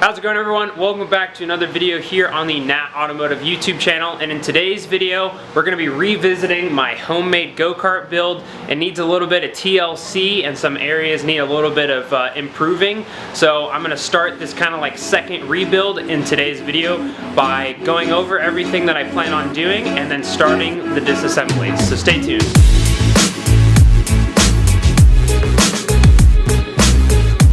How's it going, everyone? Welcome back to another video here on the Hnat Automotive YouTube channel. And in today's video, we're going to be revisiting my homemade go-kart build. It needs a little bit of TLC and some areas need a little bit of improving. So I'm going to start this kind of like second rebuild in today's video by going over everything that I plan on doing and then starting the disassembly. So stay tuned.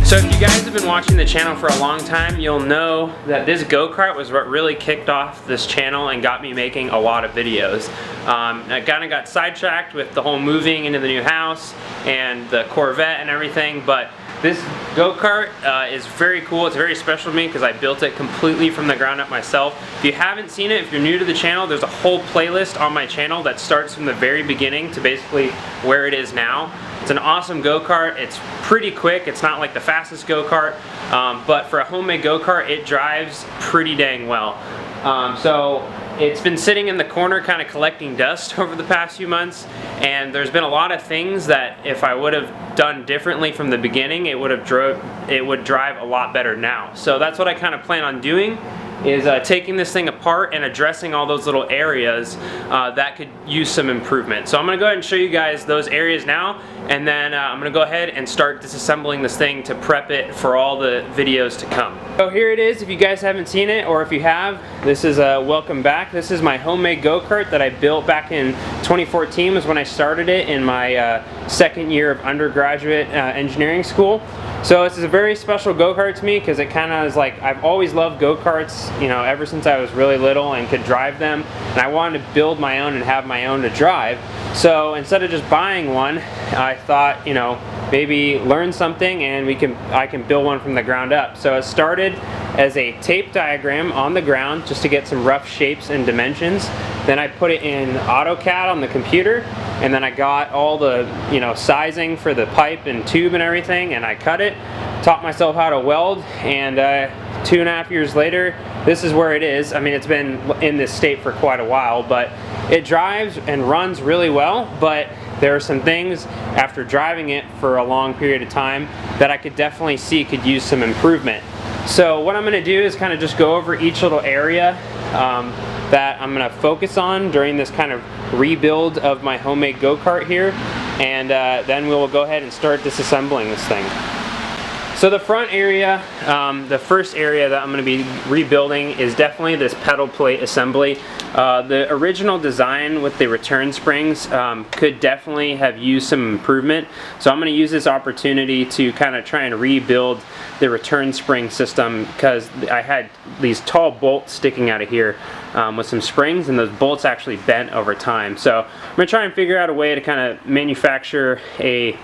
So if you guys have been watching the channel for a long time, you'll know that this go-kart was what really kicked off this channel and got me making a lot of videos. I kind of got sidetracked with the whole moving into the new house and the Corvette and everything, but this go-kart is very cool. It's very special to me because I built it completely from the ground up myself. If you haven't seen it, if you're new to the channel, there's a whole playlist on my channel that starts from the very beginning to basically where it is now. It's an awesome go-kart. It's pretty quick. It's not like the fastest go-kart, but for a homemade go-kart, it drives pretty dang well. So it's been sitting in the corner kind of collecting dust over the past few months, and there's been a lot of things that if I would have done differently from the beginning, it would drive a lot better now. So that's what I kind of plan on doing, is taking this thing apart and addressing all those little areas that could use some improvement. So I'm going to go ahead and show you guys those areas now, and then I'm going to go ahead and start disassembling this thing to prep it for all the videos to come. So here it is. If you guys haven't seen it, or if you have, this is welcome back. This is my homemade go-kart that I built back in 2014 was when I started it in my second year of undergraduate engineering school. So this is a very special go-kart to me because it kind of is like, I've always loved go-karts, you know, ever since I was really little and could drive them, and I wanted to build my own and have my own to drive. So instead of just buying one, I thought, you know, maybe learn something and I can build one from the ground up. So it started as a tape diagram on the ground just to get some rough shapes and dimensions. Then I put it in AutoCAD on the computer, and then I got all the, you know, sizing for the pipe and tube and everything, and I cut it, taught myself how to weld, and 2.5 years later, this is where it is. I mean, it's been in this state for quite a while, but it drives and runs really well, but there are some things after driving it for a long period of time that I could definitely see could use some improvement. So what I'm going to do is kind of just go over each little area that I'm going to focus on during this kind of rebuild of my homemade go-kart here, and then we'll go ahead and start disassembling this thing. So the front area, the first area that I'm going to be rebuilding is definitely this pedal plate assembly. The original design with the return springs could definitely have used some improvement. So I'm going to use this opportunity to kind of try and rebuild the return spring system, because I had these tall bolts sticking out of here with some springs, and those bolts actually bent over time. So I'm going to try and figure out a way to kind of manufacture a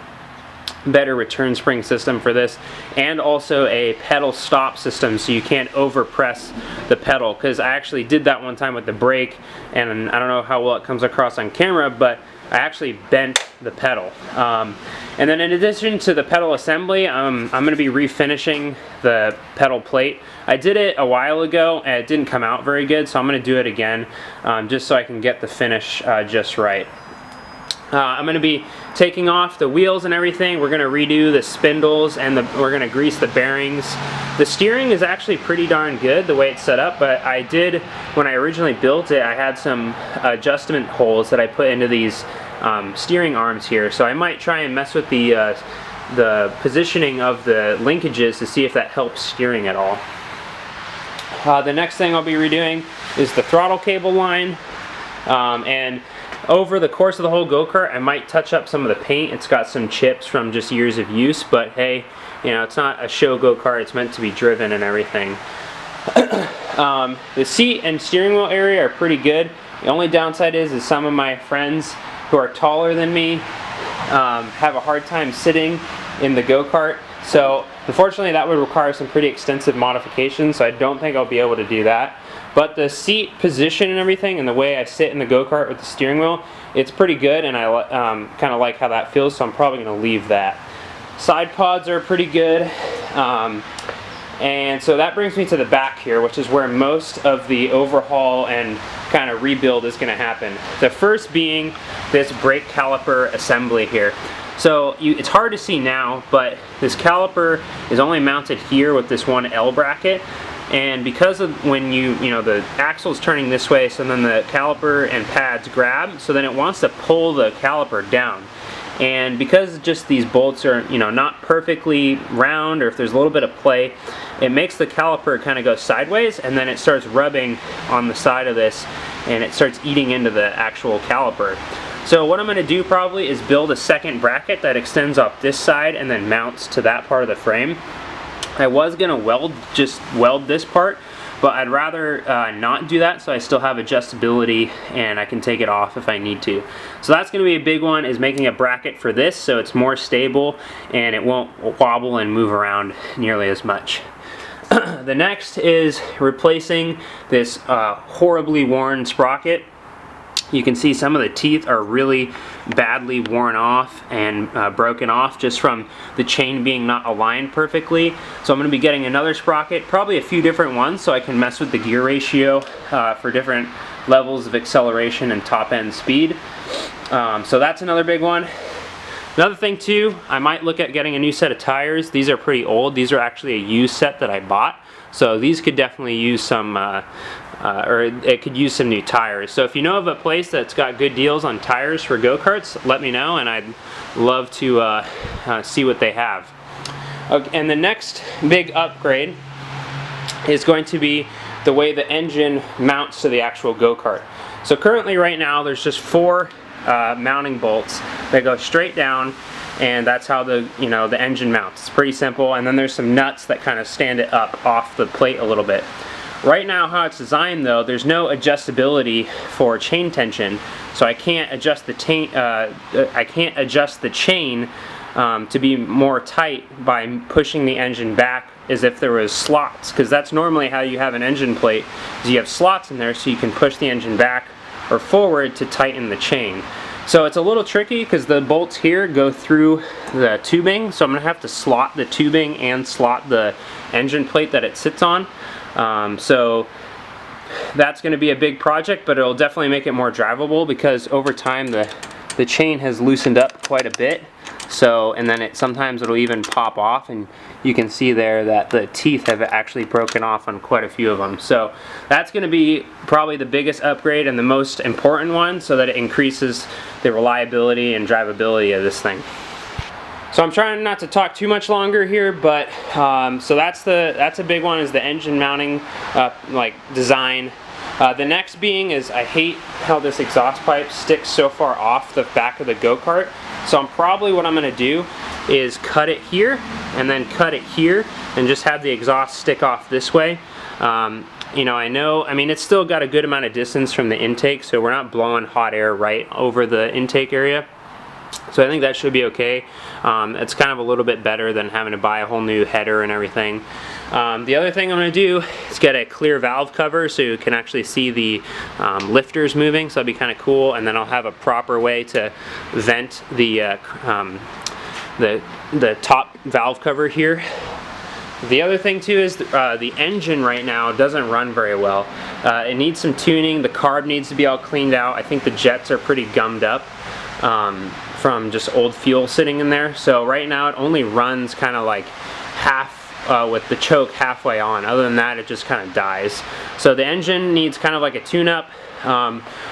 better return spring system for this, and also a pedal stop system so you can't over press the pedal, because I actually did that one time with the brake, and I don't know how well it comes across on camera, but I actually bent the pedal. And then in addition to the pedal assembly, I'm going to be refinishing the pedal plate. I did it a while ago and it didn't come out very good, so I'm going to do it again just so I can get the finish just right. I'm going to be taking off the wheels and everything. We're going to redo the spindles, and we're going to grease the bearings. The steering is actually pretty darn good the way it's set up, but I did, when I originally built it, I had some adjustment holes that I put into these steering arms here, so I might try and mess with the positioning of the linkages to see if that helps steering at all. The next thing I'll be redoing is the throttle cable line, and over the course of the whole go-kart, I might touch up some of the paint. It's got some chips from just years of use, but hey, you know, it's not a show go-kart. It's meant to be driven and everything. The seat and steering wheel area are pretty good. The only downside is some of my friends who are taller than me have a hard time sitting in the go-kart. So unfortunately, that would require some pretty extensive modifications, so I don't think I'll be able to do that. But the seat position and everything, and the way I sit in the go-kart with the steering wheel, it's pretty good, and I kind of like how that feels, so I'm probably going to leave that. Side pods are pretty good, and so that brings me to the back here, which is where most of the overhaul and kind of rebuild is going to happen. The first being this brake caliper assembly here. So it's hard to see now, but this caliper is only mounted here with this one L bracket. and because of when you know, the axle's turning this way, so then the caliper and pads grab, so then it wants to pull the caliper down. And because just these bolts are, you know, not perfectly round, or if there's a little bit of play, it makes the caliper kind of go sideways, and then it starts rubbing on the side of this, and it starts eating into the actual caliper. So what I'm going to do probably is build a second bracket that extends off this side and then mounts to that part of the frame. I was going to just weld this part, but I'd rather not do that, so I still have adjustability and I can take it off if I need to. So that's going to be a big one, is making a bracket for this so it's more stable and it won't wobble and move around nearly as much. The next is replacing this horribly worn sprocket. You can see some of the teeth are really badly worn off and broken off just from the chain being not aligned perfectly. So I'm going to be getting another sprocket, probably a few different ones, so I can mess with the gear ratio for different levels of acceleration and top end speed. So that's another big one. Another thing too, I might look at getting a new set of tires. These are pretty old. These are actually a used set that I bought. So these could definitely use some, or it could use some new tires. So if you know of a place that's got good deals on tires for go-karts, let me know, and I'd love to see what they have. Okay, and the next big upgrade is going to be the way the engine mounts to the actual go-kart. So currently right now there's just 4 mounting bolts that go straight down, and that's how the engine mounts. It's pretty simple, and then there's some nuts that kind of stand it up off the plate a little bit. Right now how it's designed though, there's no adjustability for chain tension, so I can't adjust the chain to be more tight by pushing the engine back as if there was slots, because that's normally how you have an engine plate, is you have slots in there so you can push the engine back or forward to tighten the chain. So it's a little tricky because the bolts here go through the tubing, so I'm going to have to slot the tubing and slot the engine plate that it sits on. So that's going to be a big project, but it'll definitely make it more drivable because over time the chain has loosened up quite a bit. So, and then sometimes it'll even pop off, and you can see there that the teeth have actually broken off on quite a few of them. So that's going to be probably the biggest upgrade and the most important one, so that it increases the reliability and drivability of this thing. So I'm trying not to talk too much longer here, but so that's a big one, is the engine mounting design. The next being is, I hate how this exhaust pipe sticks so far off the back of the go-kart. So what I'm going to do is cut it here and then cut it here and just have the exhaust stick off this way. You know, I mean it's still got a good amount of distance from the intake, so we're not blowing hot air right over the intake area. So I think that should be okay. It's kind of a little bit better than having to buy a whole new header and everything. The other thing I'm going to do is get a clear valve cover so you can actually see the lifters moving, so that'd be kind of cool. And then I'll have a proper way to vent the top valve cover here. The other thing too is the engine right now doesn't run very well. It needs some tuning. The carb needs to be all cleaned out. I think the jets are pretty gummed up from just old fuel sitting in there. So right now it only runs kind of like half with the choke halfway on. Other than that, it just kind of dies. So the engine needs kind of like a tune-up.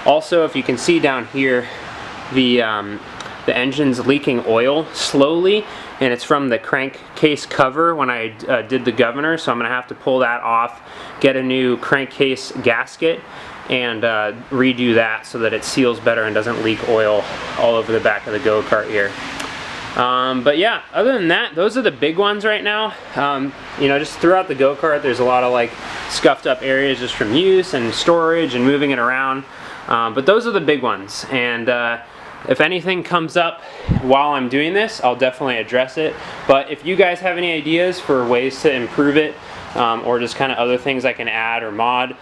Also, if you can see down here, the engine's leaking oil slowly, and it's from the crankcase cover when I did the governor. So I'm going to have to pull that off, get a new crankcase gasket, and redo that so that it seals better and doesn't leak oil all over the back of the go-kart here. But yeah, other than that, those are the big ones right now. You know, just throughout the go-kart, there's a lot of like scuffed up areas just from use and storage and moving it around. But those are the big ones. And if anything comes up while I'm doing this, I'll definitely address it. But if you guys have any ideas for ways to improve it, or just kind of other things I can add or mod,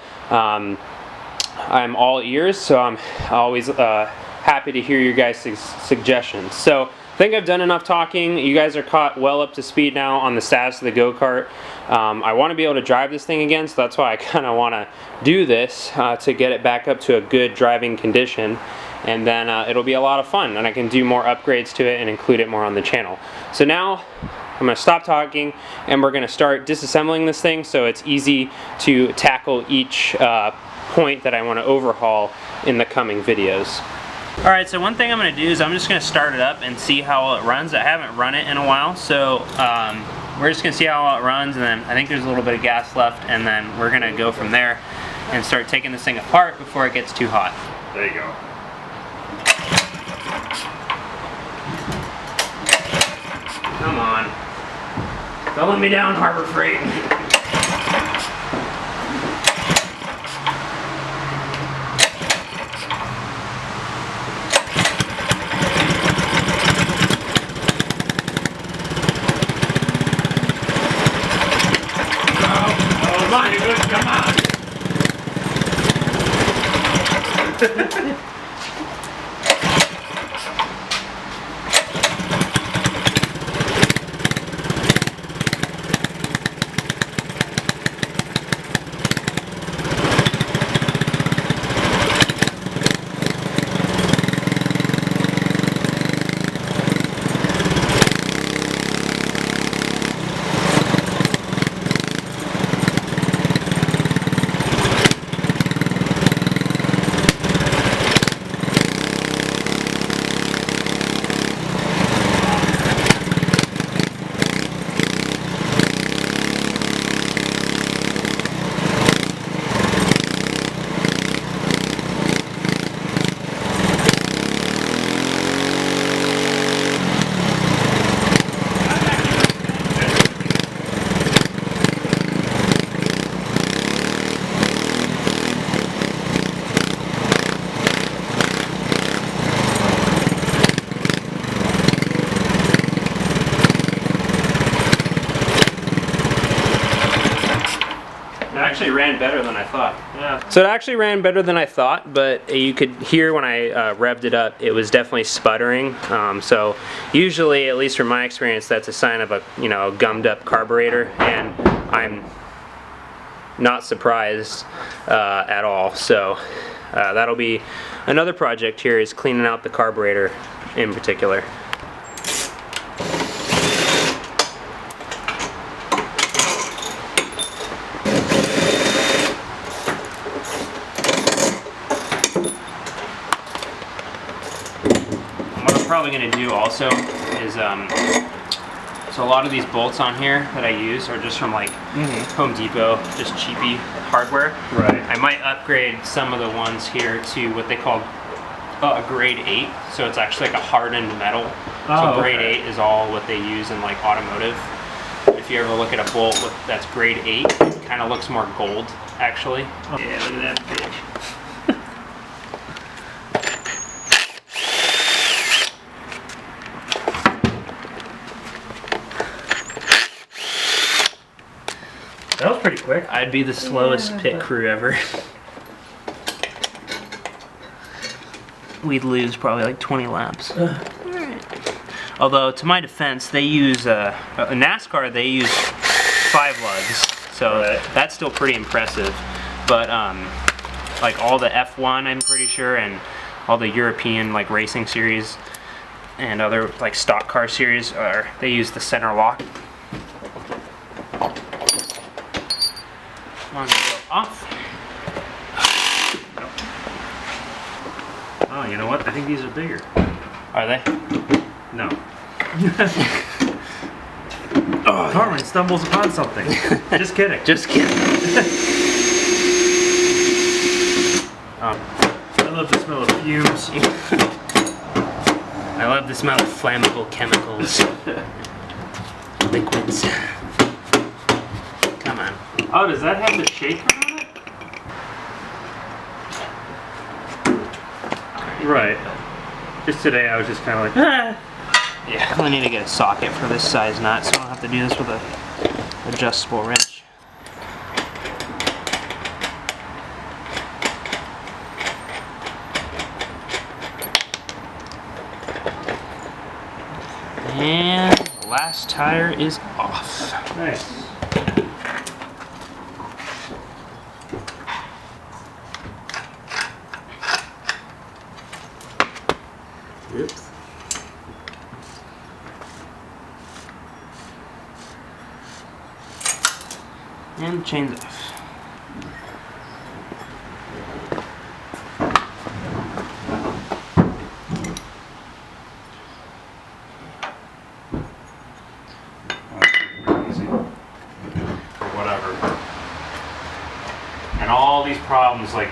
I'm all ears, so I'm always happy to hear your guys' suggestions. So I think I've done enough talking. You guys are caught well up to speed now on the status of the go-kart. I want to be able to drive this thing again, so that's why I kind of want to do this to get it back up to a good driving condition. And then it'll be a lot of fun, and I can do more upgrades to it and include it more on the channel. So now I'm gonna stop talking and we're gonna start disassembling this thing so it's easy to tackle each point that I want to overhaul in the coming videos. Alright, so one thing I'm going to do is I'm just going to start it up and see how it runs. I haven't run it in a while, so we're just going to see how it runs, and then I think there's a little bit of gas left, and then we're going to go from there and start taking this thing apart before it gets too hot. There you go. Come on. Don't let me down, Harbor Freight. Come on! Actually ran better than I thought. Yeah. So it actually ran better than I thought, but you could hear when I revved it up, it was definitely sputtering. So usually, at least from my experience, that's a sign of a gummed up carburetor, and I'm not surprised at all. So that'll be another project here, is cleaning out the carburetor in particular. Probably going to do also is so a lot of these bolts on here that I use are just from like Home Depot, just cheapy hardware. Right. I might upgrade some of the ones here to what they call a grade 8, so it's actually like a hardened metal. Oh, so grade okay. 8 is all what they use in like automotive. If you ever look at a bolt that's grade 8, it kind of looks more gold actually. Oh. Yeah, look at that bitch. That was pretty quick. I'd be the slowest pit crew ever. We'd lose probably like 20 laps. Although, to my defense, they use, NASCAR, they use 5 lugs. So that's still pretty impressive. But, like all the F1, I'm pretty sure, and all the European, like, racing series and other, like, stock car series, they use the center lock. Go off. Oh, you know what? I think these are bigger. Are they? No. Oh, Carmen stumbles upon something. Just kidding. Just kidding. I love the smell of fumes. I love the smell of flammable chemicals. Liquids. Come on. Oh, does that have the shaker on it? Right. Just today I was just kind of like, ah. Yeah, I need to get a socket for this size nut, so I don't have to do this with a adjustable wrench. And the last tire is off. Nice. Oops. chains off. And all these problems, like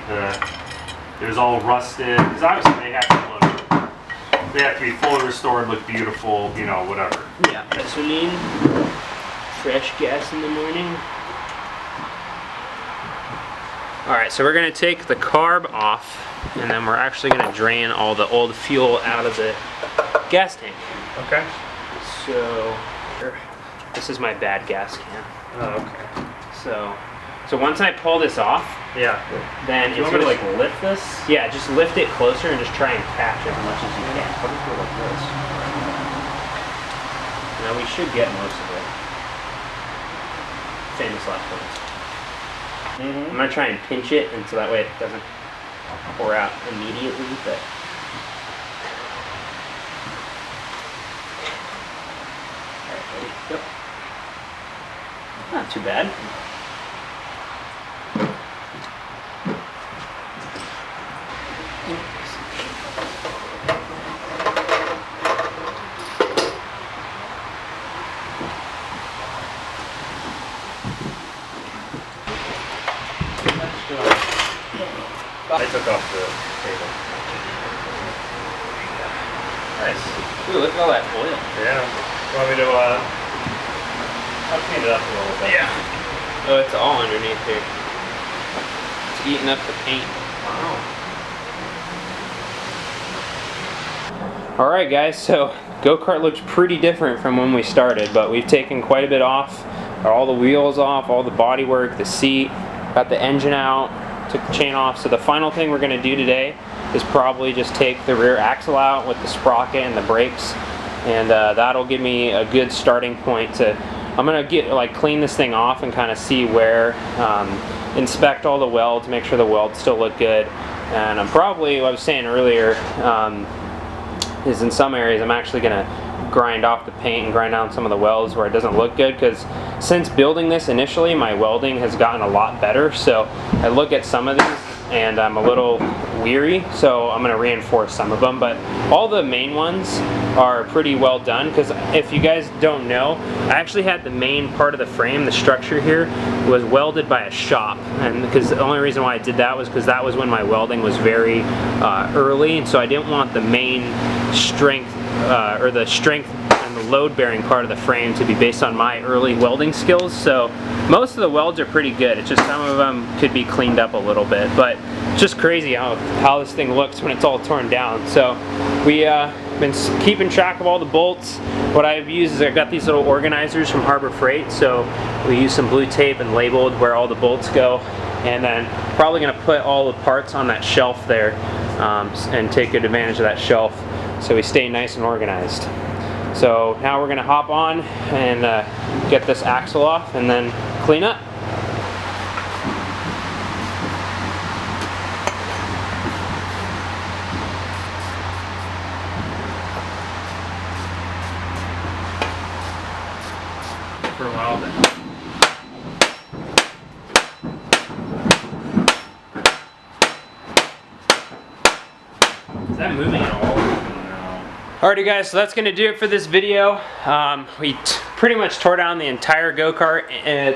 it was all rusted, because obviously they have to be fully restored, look beautiful, you know, whatever. Yeah, gasoline, fresh gas in the morning. All right, so we're gonna take the carb off, and then we're actually gonna drain all the old fuel out of the gas tank. Okay. So, this is my bad gas can. Oh, okay. So once I pull this off, yeah, then you want me to like lift this? Yeah, just lift it closer and just try and catch it as much as you can. What if we're like this? Now we should get most of it. Famous last words. I'm gonna try and pinch it, and so that way it doesn't pour out immediately. But all right, ready? Yep. Not too bad. I took off the table. Nice. Ooh, look at all that oil. Yeah. You want me to, I'll clean it up a little bit. Yeah. Oh, it's all underneath here. It's eating up the paint. Wow. Alright guys, so go-kart looks pretty different from when we started, but we've taken quite a bit off. All the wheels off, all the bodywork, the seat, got the engine out, took the chain off. So the final thing we're going to do today is probably just take the rear axle out with the sprocket and the brakes, and that'll give me a good starting point to, I'm going to clean this thing off and kind of see where, inspect all the welds, make sure the welds still look good. And I'm probably, what I was saying earlier, is in some areas I'm actually going to grind off the paint and grind down some of the welds where it doesn't look good, because since building this initially, my welding has gotten a lot better. So I look at some of these and I'm a little weary, so I'm going to reinforce some of them, but all the main ones are pretty well done. Because if you guys don't know, I actually had the main part of the frame, the structure here, was welded by a shop, and because the only reason why I did that was because that was when my welding was very early, and so I didn't want the main strength or the strength and the load-bearing part of the frame to be based on my early welding skills. So most of the welds are pretty good. It's just some of them could be cleaned up a little bit, but it's just crazy how this thing looks when it's all torn down. So we been keeping track of all the bolts. What I've used is I've got these little organizers from Harbor Freight, so we use some blue tape and labeled where all the bolts go, and then probably going to put all the parts on that shelf there, and take good advantage of that shelf so we stay nice and organized. So now we're going to hop on and get this axle off and then clean up. For a while then. Is that moving at all? Alrighty guys, so that's going to do it for this video. We pretty much tore down the entire go-kart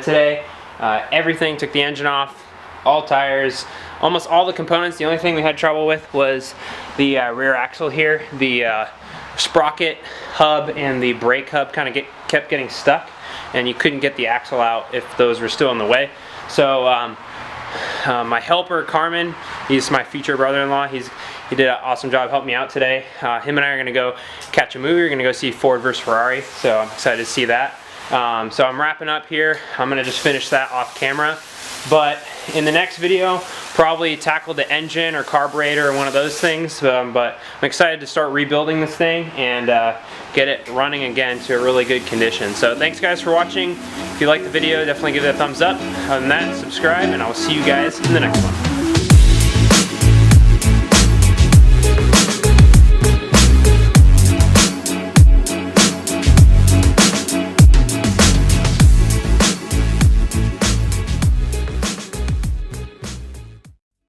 today. Everything, took the engine off, all tires, almost all the components. The only thing we had trouble with was the rear axle here. The sprocket hub and the brake hub kind of kept getting stuck, and you couldn't get the axle out if those were still in the way. So my helper Carmen, he's my future brother-in-law, he did an awesome job helping me out today. Him and I are going to go catch a movie. We're going to go see Ford vs Ferrari, so I'm excited to see that. So I'm wrapping up here. I'm going to just finish that off camera, but in the next video probably tackle the engine or carburetor or one of those things, but I'm excited to start rebuilding this thing and get it running again to a really good condition. So thanks guys for watching. If you liked the video, definitely give it a thumbs up. Other than that, subscribe, and I'll see you guys in the next one.